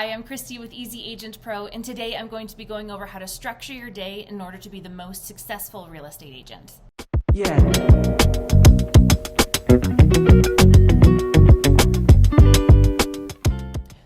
Hi, I'm Christy with Easy Agent Pro, and today I'm going to be going over how to structure your day in order to be the most successful real estate agent.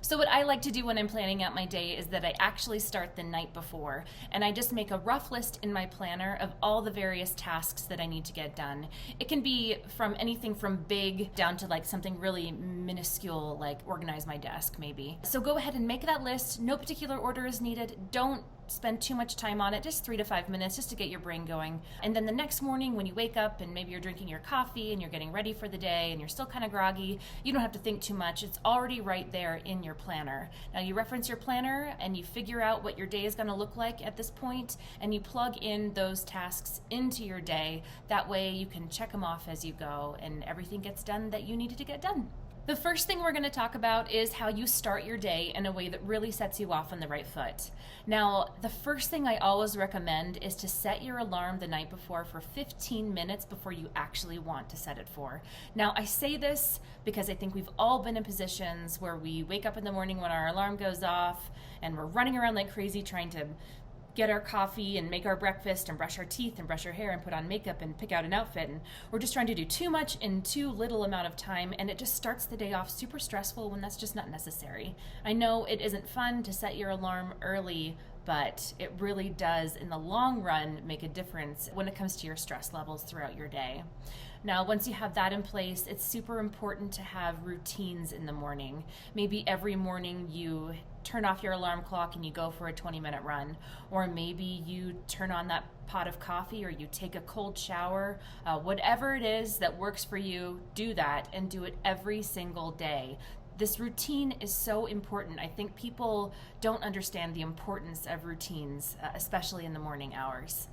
So what I like to do when I'm planning out my day is that I actually start the night before, and I just make a rough list in my planner of all the various tasks that I need to get done. It can be from anything from big down to like something really minuscule, like organize my desk maybe. So go ahead and make that list. No particular order is needed. Don't spend too much time on it, just 3 to 5 minutes just to get your brain going. And then the next morning when you wake up and maybe you're drinking your coffee and you're getting ready for the day and you're still kind of groggy, you don't have to think too much. It's already right there in your planner. Now you reference your planner and you figure out what your day is going to look like at this point, and you plug in those tasks into your day. That way you can check them off as you go and everything gets done that you needed to get done. The first thing we're going to talk about is how you start your day in a way that really sets you off on the right foot. Now, the first thing I always recommend is to set your alarm the night before for 15 minutes before you actually want to set it for. Now, I say this because I think we've all been in positions where we wake up in the morning when our alarm goes off and we're running around like crazy trying to get our coffee and make our breakfast and brush our teeth and brush our hair and put on makeup and pick out an outfit, and we're just trying to do too much in too little amount of time, and it just starts the day off super stressful when that's just not necessary. I know it isn't fun to set your alarm early, but it really does in the long run make a difference when it comes to your stress levels throughout your day. Now, once you have that in place, it's super important to have routines in the morning. Maybe every morning you turn off your alarm clock and you go for a 20-minute run, or maybe you turn on that pot of coffee or you take a cold shower. Whatever it is that works for you, do that and do it every single day. This routine is so important. I think people don't understand the importance of routines, especially in the morning hours.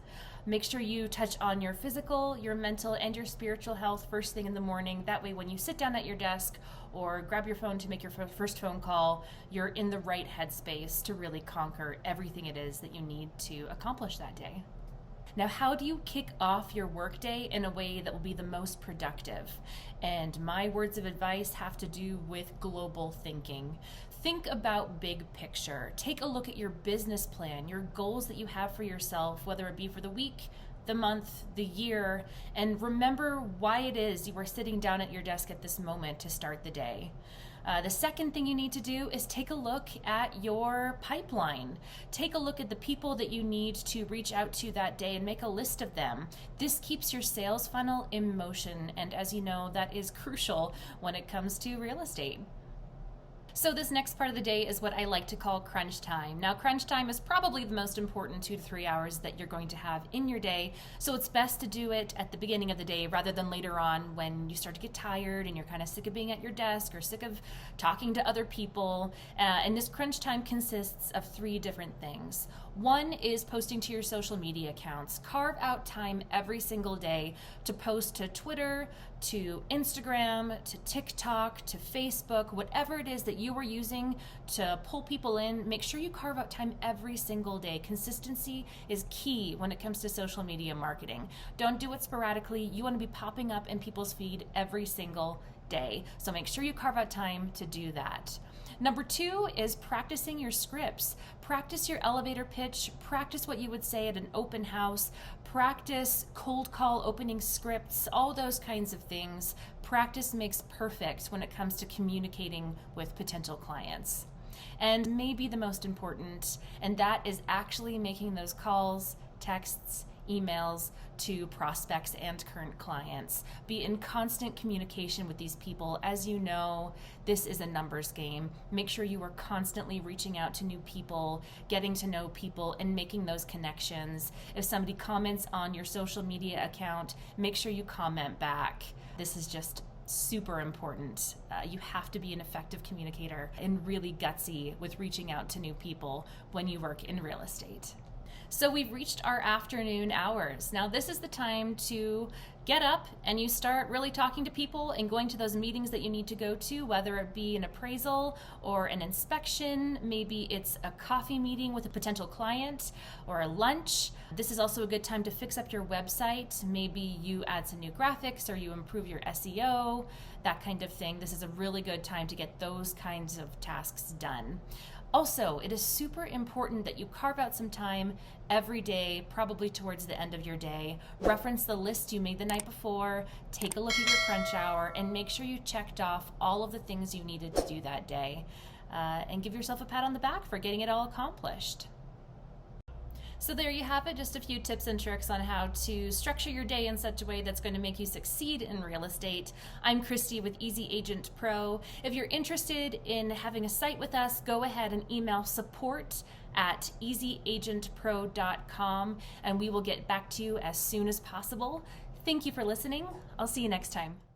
Make sure you touch on your physical, your mental, and your spiritual health first thing in the morning. That way when you sit down at your desk or grab your phone to make your first phone call, you're in the right headspace to really conquer everything it is that you need to accomplish that day. Now, how do you kick off your workday in a way that will be the most productive? And my words of advice have to do with global thinking. Think about big picture. Take a look at your business plan, your goals that you have for yourself, whether it be for the week, the month, the year, and remember why it is you are sitting down at your desk at this moment to start the day. The second thing you need to do is take a look at your pipeline. Take a look at the people that you need to reach out to that day and make a list of them. This keeps your sales funnel in motion, and as you know, that is crucial when it comes to real estate. So this next part of the day is what I like to call crunch time. Now, crunch time is probably the most important 2 to 3 hours that you're going to have in your day, so it's best to do it at the beginning of the day rather than later on when you start to get tired and you're kind of sick of being at your desk or sick of talking to other people. And this crunch time consists of 3 different things. One is posting to your social media accounts. Carve out time every single day to post to Twitter, to Instagram, to TikTok, to Facebook, whatever it is that you are using to pull people in. Make sure you carve out time every single day. Consistency is key when it comes to social media marketing. Don't do it sporadically. You want to be popping up in people's feed every single day. So make sure you carve out time to do that. Number 2 is practicing your scripts. Practice your elevator pitch. Practice what you would say at an open house. Practice cold call opening scripts, all those kinds of things. Practice makes perfect when it comes to communicating with potential clients. And maybe the most important, and that is actually making those calls, texts, emails to prospects and current clients. Be in constant communication with these people. As you know, this is a numbers game. Make sure you are constantly reaching out to new people, getting to know people, and making those connections. If somebody comments on your social media account, make sure you comment back. This is just super important. You have to be an effective communicator and really gutsy with reaching out to new people when you work in real estate. So we've reached our afternoon hours. Now this is the time to get up and you start really talking to people and going to those meetings that you need to go to, whether it be an appraisal or an inspection. Maybe it's a coffee meeting with a potential client or a lunch. This is also a good time to fix up your website. Maybe you add some new graphics or you improve your SEO, that kind of thing. This is a really good time to get those kinds of tasks done. Also, it is super important that you carve out some time every day, probably towards the end of your day. Reference the list you made the night before, take a look at your crunch hour, and make sure you checked off all of the things you needed to do that day. And give yourself a pat on the back for getting it all accomplished. So there you have it, just a few tips and tricks on how to structure your day in such a way that's going to make you succeed in real estate. I'm Christy with Easy Agent Pro. If you're interested in having a site with us, go ahead and email support@easyagentpro.com and we will get back to you as soon as possible. Thank you for listening. I'll see you next time.